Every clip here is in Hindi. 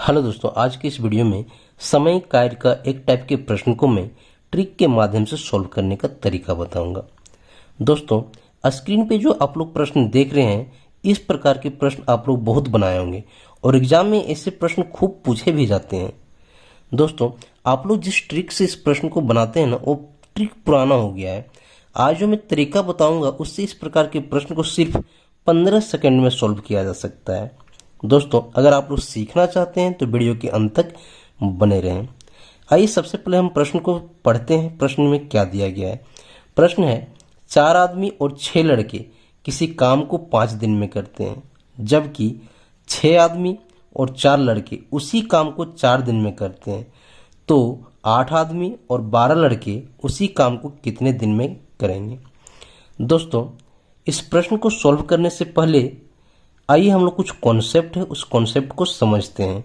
हेलो दोस्तों, आज की इस वीडियो में समय कार्य का एक टाइप के प्रश्न को मैं ट्रिक के माध्यम से सॉल्व करने का तरीका बताऊंगा। दोस्तों, स्क्रीन पे जो आप लोग प्रश्न देख रहे हैं, इस प्रकार के प्रश्न आप लोग बहुत बनाए होंगे और एग्जाम में ऐसे प्रश्न खूब पूछे भी जाते हैं। दोस्तों, आप लोग जिस ट्रिक से इस प्रश्न को बनाते हैं ना, वो ट्रिक पुराना हो गया है। आज जो मैं तरीका बताऊंगा उससे इस प्रकार के प्रश्न को सिर्फ 15 सेकंड में सॉल्व किया जा सकता है। दोस्तों, अगर आप लोग सीखना चाहते हैं तो वीडियो के अंत तक बने रहें। आइए सबसे पहले हम प्रश्न को पढ़ते हैं। प्रश्न में क्या दिया गया है? प्रश्न है, 4 आदमी और 6 लड़के किसी काम को 5 दिन में करते हैं, जबकि 6 आदमी और 4 लड़के उसी काम को 4 दिन में करते हैं। तो 8 आदमी और 12 लड़के उसी काम को कितने दिन में करेंगे? दोस्तों, इस प्रश्न को सॉल्व करने से पहले आइए हम लोग कुछ कॉन्सेप्ट है, उस कॉन्सेप्ट को समझते हैं।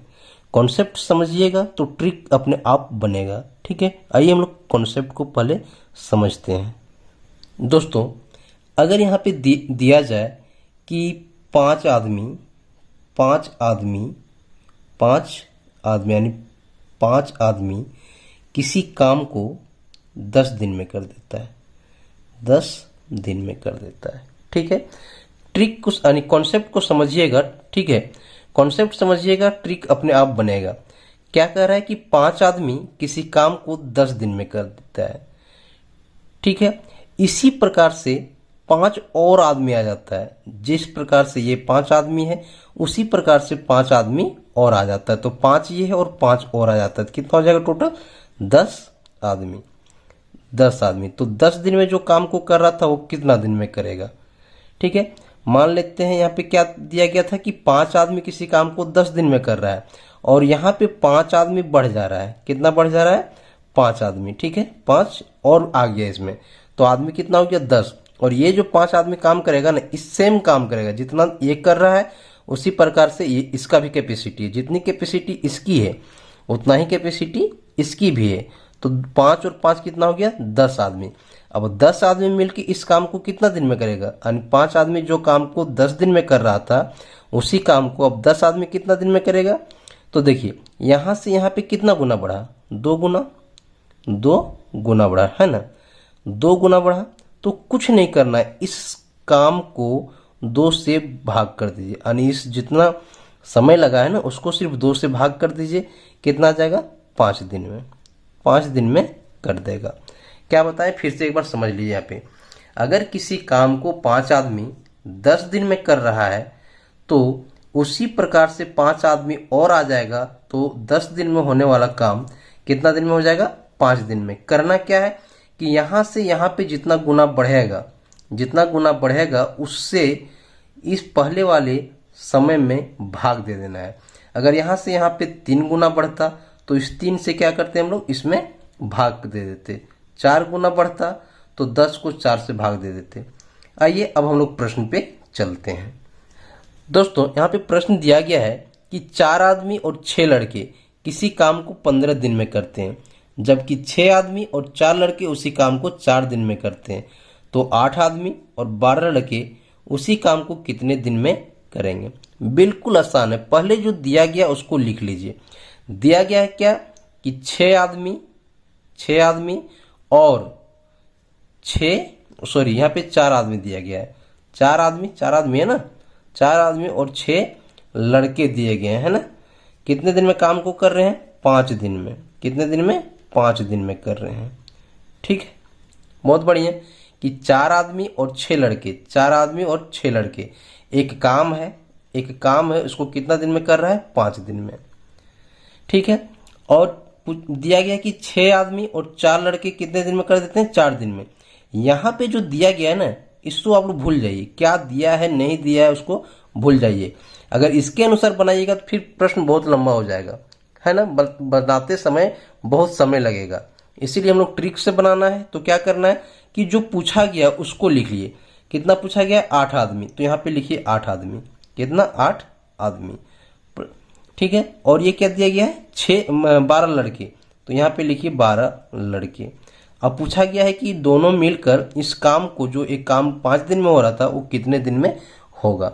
कॉन्सेप्ट समझिएगा तो ट्रिक अपने आप बनेगा। ठीक है, आइए हम लोग कॉन्सेप्ट को पहले समझते हैं। दोस्तों, अगर यहाँ पे दिया जाए कि 5 आदमी यानी 5 आदमी किसी काम को 10 दिन में कर देता है, 10 दिन में कर देता है। ठीक है, ट्रिक को यानी कॉन्सेप्ट को समझिएगा। ठीक है, कॉन्सेप्ट समझिएगा, ट्रिक अपने आप बनेगा। क्या कह रहा है कि 5 आदमी किसी काम को 10 दिन में कर देता है। ठीक है, इसी प्रकार से 5 और आदमी आ जाता है। जिस प्रकार से ये 5 आदमी है, उसी प्रकार से 5 आदमी और आ जाता है। तो 5 ये है और 5 और आ जाता है। कितना हो जाएगा टोटल? 10 आदमी। 10 आदमी तो 10 दिन में जो काम को कर रहा था वो कितना दिन में करेगा? ठीक है, मान लेते हैं यहाँ पे क्या दिया गया था कि 5 आदमी किसी काम को 10 दिन में कर रहा है और यहाँ पे 5 आदमी बढ़ जा रहा है। कितना बढ़ जा रहा है? 5 आदमी। ठीक है, 5 और आ गया इसमें, तो आदमी कितना हो गया? 10। और ये जो 5 आदमी काम करेगा ना, इस सेम काम करेगा जितना ये कर रहा है, उसी प्रकार से ये इसका भी कैपेसिटी है। जितनी कैपेसिटी इसकी है उतना ही कैपेसिटी इसकी भी है। तो 5 और 5 कितना हो गया? 10 आदमी। अब 10 आदमी मिलकर इस काम को कितना दिन में करेगा? यानी 5 आदमी जो काम को 10 दिन में कर रहा था, उसी काम को अब 10 आदमी कितना दिन में करेगा? तो देखिए, यहाँ से यहाँ पे कितना गुना बढ़ा? 2 गुना बढ़ा, है ना? 2 गुना बढ़ा। तो कुछ नहीं करना है, इस काम को 2 से भाग कर दीजिए। यानी इस जितना समय लगा है ना, उसको सिर्फ 2 से भाग कर दीजिए। कितना आ जाएगा? 5 दिन में। 5 दिन में कर देगा। क्या बताएं, फिर से एक बार समझ लीजिए। यहाँ पे अगर किसी काम को 5 आदमी 10 दिन में कर रहा है, तो उसी प्रकार से 5 आदमी और आ जाएगा। तो 10 दिन में होने वाला काम कितना दिन में हो जाएगा? 5 दिन में। करना क्या है कि यहाँ से यहाँ पे जितना गुना बढ़ेगा उससे इस पहले वाले समय में भाग दे देना है। अगर यहाँ से यहाँ पे 3 गुना बढ़ता तो इस 3 से क्या करते हम लोग? इसमें भाग दे देते। 4 गुना बढ़ता तो 10 को 4 से भाग दे देते। आइए अब हम लोग प्रश्न पे चलते हैं। दोस्तों, यहाँ पे प्रश्न दिया गया है कि 4 आदमी और 6 लड़के किसी काम को 15 दिन में करते हैं, जबकि 6 आदमी और 4 लड़के उसी काम को 4 दिन में करते हैं। तो 8 आदमी और 12 लड़के उसी काम को कितने दिन में करेंगे? बिल्कुल आसान है। पहले जो दिया गया उसको लिख लीजिए। दिया गया है क्या कि 6 आदमी और 4 आदमी दिया गया है। 4 आदमी है ना? 4 आदमी और 6 लड़के दिए गए हैं ना? कितने दिन में काम को कर रहे हैं? 5 दिन में। कितने दिन में? 5 दिन में कर रहे हैं। ठीक है, बहुत बढ़िया कि 4 आदमी और 6 लड़के एक काम है, उसको कितना दिन में कर रहा है? 5 दिन में। ठीक है, और दिया गया कि 6 आदमी और 4 लड़के कितने दिन में कर देते हैं? 4 दिन में। यहाँ पे जो दिया गया है ना, इसको आप लोग भूल जाइए। क्या दिया है नहीं दिया है उसको भूल जाइए। अगर इसके अनुसार बनाइएगा तो फिर प्रश्न बहुत लंबा हो जाएगा, है ना? बनाते समय बहुत समय लगेगा। इसीलिए हम लोग ट्रिक से बनाना है। तो क्या करना है कि जो पूछा गया उसको लिख लिए। कितना पूछा गया? 8 आदमी। तो यहाँ पे लिखिए 8 आदमी। कितना? 8 आदमी। ठीक है, और ये क्या दिया गया है? 12 लड़के। तो यहाँ पे लिखिए 12 लड़के। अब पूछा गया है कि दोनों मिलकर इस काम को, जो एक काम 5 दिन में हो रहा था, वो कितने दिन में होगा?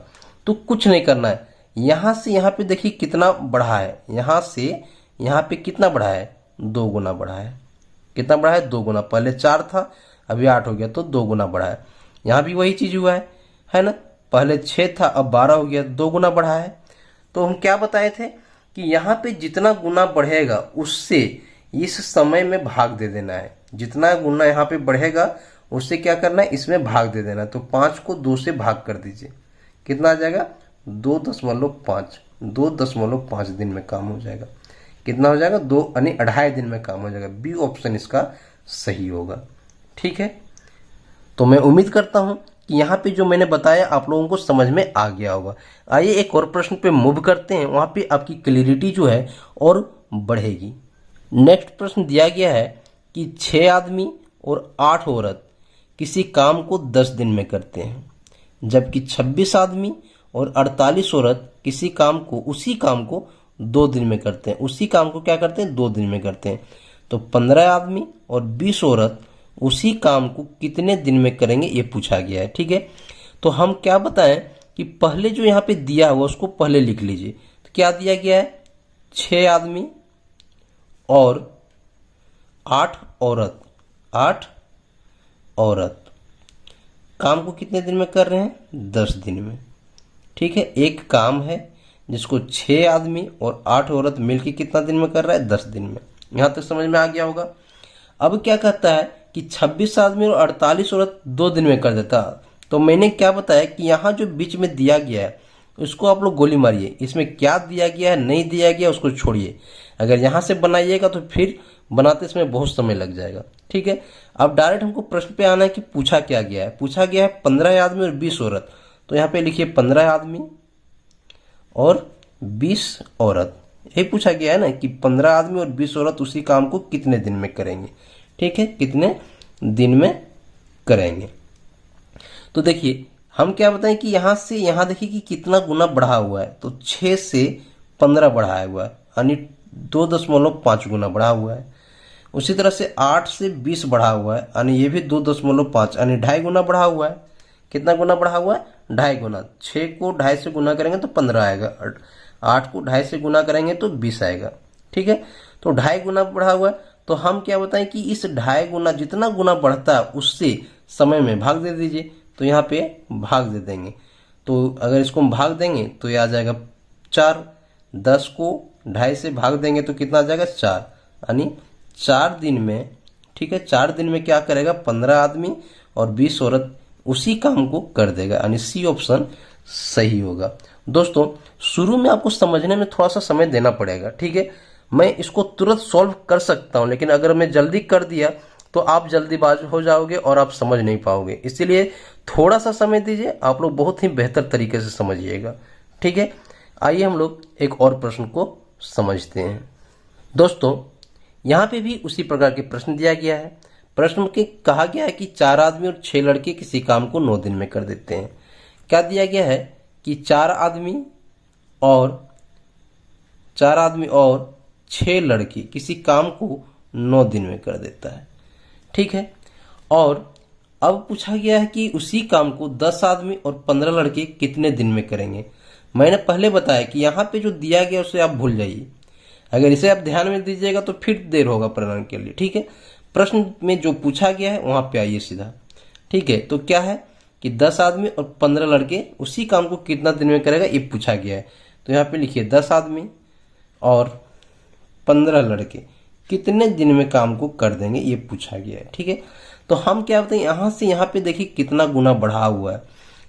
तो कुछ नहीं करना है, यहां से यहां पे देखिए कितना बढ़ा है, यहां से यहां पे कितना बढ़ा है, 2 गुना बढ़ा है। कितना बढ़ा है, 2 गुना। पहले 4 था, अभी 8 हो गया, तो 2 गुना बढ़ा है। यहां भी वही चीज हुआ है ना। पहले 6 था, अब 12 हो गया, 2 गुना बढ़ा है। तो हम क्या बताए थे कि यहाँ पे जितना गुना बढ़ेगा उससे इस समय में भाग दे देना है। जितना गुना यहाँ पे बढ़ेगा उससे क्या करना है, इसमें भाग दे देना है। तो 5 को 2 से भाग कर दीजिए, कितना आ जाएगा, 2.5। 2.5 दिन में काम हो जाएगा। कितना हो जाएगा, 2 यानी 2.5 दिन में काम हो जाएगा। बी ऑप्शन इसका सही होगा। ठीक है, तो मैं उम्मीद करता हूं कि यहाँ पे जो मैंने बताया आप लोगों को समझ में आ गया होगा। आइए एक और प्रश्न पे मूव करते हैं, वहां पे आपकी क्लियरिटी जो है और बढ़ेगी। नेक्स्ट प्रश्न दिया गया है कि 6 आदमी और 8 औरत किसी काम को 10 दिन में करते हैं, जबकि 26 आदमी और 48 औरत किसी काम को, उसी काम को 2 दिन में करते हैं। उसी काम को क्या करते हैं, 2 दिन में करते हैं। तो 15 आदमी और 20 औरत उसी काम को कितने दिन में करेंगे, ये पूछा गया है। ठीक है, तो हम क्या बताएं कि पहले जो यहाँ पे दिया हुआ उसको पहले लिख लीजिए। तो क्या दिया गया है, 6 आदमी और 8 औरत, 8 औरत काम को कितने दिन में कर रहे हैं, 10 दिन में। ठीक है, एक काम है जिसको 6 आदमी और 8 औरत मिलकर कितना दिन में कर रहा है, 10 दिन में। यहां तक समझ में आ गया होगा। अब क्या कहता है कि 26 आदमी और 48 औरत 2 दिन में कर देता। तो मैंने क्या बताया कि यहाँ जो बीच में दिया गया है उसको आप लोग गोली मारिए, इसमें क्या दिया गया है नहीं दिया गया उसको छोड़िए। अगर यहाँ से बनाइएगा तो फिर बनाते इसमें बहुत समय लग जाएगा। ठीक है, अब डायरेक्ट हमको प्रश्न पे आना है कि पूछा क्या गया है। पूछा गया है 15 आदमी और 20 औरत। तो यहाँ पे लिखिए 15 आदमी और 20 औरत। यही पूछा गया है ना कि 15 आदमी और 20 औरत उसी काम को कितने दिन में करेंगे। ठीक है, कितने दिन में करेंगे। तो देखिए हम क्या बताएं कि यहां से यहां देखिए कि कितना गुना बढ़ा हुआ है। तो 6 से 15 बढ़ाया हुआ है, यानी 2.5 गुना बढ़ा हुआ है। उसी तरह से 8 से 20 बढ़ा हुआ है, यानी ये भी 2.5 यानी 2.5 गुना बढ़ा हुआ है। कितना गुना बढ़ा हुआ है, 2.5 गुना। 6 को 2.5 से गुना करेंगे तो 15 आएगा, 8 को 2.5 से गुना करेंगे तो 20 आएगा। ठीक है, तो 2.5 गुना बढ़ा हुआ है। तो हम क्या बताएं कि इस 2.5 गुना, जितना गुना बढ़ता है उससे समय में भाग दे दीजिए। तो यहाँ पे भाग दे देंगे। तो अगर इसको हम भाग देंगे तो ये आ जाएगा 4। 10 को 2.5 से भाग देंगे तो कितना आ जाएगा, 4, यानी 4 दिन में। ठीक है, 4 दिन में क्या करेगा, 15 आदमी और 20 औरत उसी काम को कर देगा, यानी सी ऑप्शन सही होगा। दोस्तों शुरू में आपको समझने में थोड़ा सा समय देना पड़ेगा। ठीक है, मैं इसको तुरंत सॉल्व कर सकता हूं, लेकिन अगर मैं जल्दी कर दिया तो आप जल्दीबाज हो जाओगे और आप समझ नहीं पाओगे। इसलिए थोड़ा सा समय दीजिए, आप लोग बहुत ही बेहतर तरीके से समझिएगा। ठीक है, आइए हम लोग एक और प्रश्न को समझते हैं। दोस्तों यहाँ पे भी उसी प्रकार के प्रश्न दिया गया है। प्रश्न के कहा गया है कि 4 आदमी और 6 लड़के किसी काम को 9 दिन में कर देते हैं। क्या दिया गया है कि 4 आदमी और 6 लड़के किसी काम को 9 दिन में कर देता है। ठीक है, और अब पूछा गया है कि उसी काम को 10 आदमी और 15 लड़के कितने दिन में करेंगे। मैंने पहले बताया कि यहाँ पे जो दिया गया उसे आप भूल जाइए। अगर इसे आप ध्यान में दीजिएगा तो फिर देर होगा परिणाम के लिए। ठीक है, प्रश्न में जो पूछा गया है वहां पे आइए सीधा। ठीक है, तो क्या है कि 10 आदमी और 15 लड़के उसी काम को कितना दिन में करेगा, ये पूछा गया है। तो यहाँ पे लिखिए 10 आदमी और 15 लड़के कितने दिन में काम को कर देंगे, ये पूछा गया है। ठीक है, तो हम क्या बताएं, यहां से यहां पे देखिए कितना गुना बढ़ा हुआ है।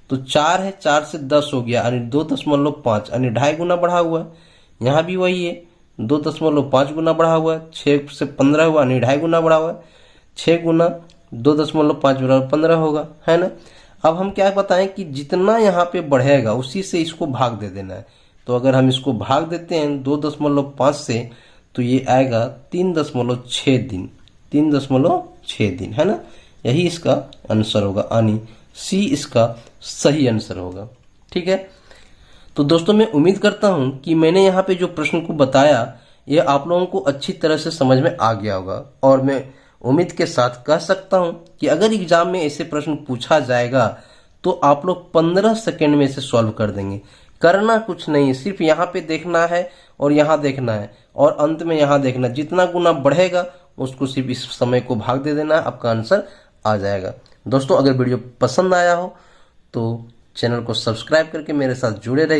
तो 4 है, 4 से 10 हो गया, यानी 2.5 यानी 2.5 गुना बढ़ा हुआ है। यहाँ भी वही है, 2.5 गुना बढ़ा हुआ है। 6 से 15 हुआ, यानी 2.5 गुना बढ़ा हुआ है। 6 गुना 2.5 बराबर 15 होगा, है ना। अब हम क्या बताएं कि जितना यहाँ पे बढ़ेगा उसी से इसको भाग दे देना है। तो अगर हम इसको भाग देते हैं 2.5 से तो ये आएगा 3.6 दिन। 3.6 दिन, है ना। यही इसका आंसर होगा, यानी सी इसका सही आंसर होगा। ठीक है, तो दोस्तों मैं उम्मीद करता हूं कि मैंने यहाँ पे जो प्रश्न को बताया ये आप लोगों को अच्छी तरह से समझ में आ गया होगा। और मैं उम्मीद के साथ कह सकता हूं कि अगर एग्जाम में ऐसे प्रश्न पूछा जाएगा तो आप लोग 15 सेकेंड में इसे सॉल्व कर देंगे। करना कुछ नहीं, सिर्फ यहाँ पे देखना है और यहाँ देखना है और अंत में यहाँ देखना है। जितना गुना बढ़ेगा उसको सिर्फ इस समय को भाग दे देना है, आपका आंसर आ जाएगा। दोस्तों अगर वीडियो पसंद आया हो तो चैनल को सब्सक्राइब करके मेरे साथ जुड़े रहिए।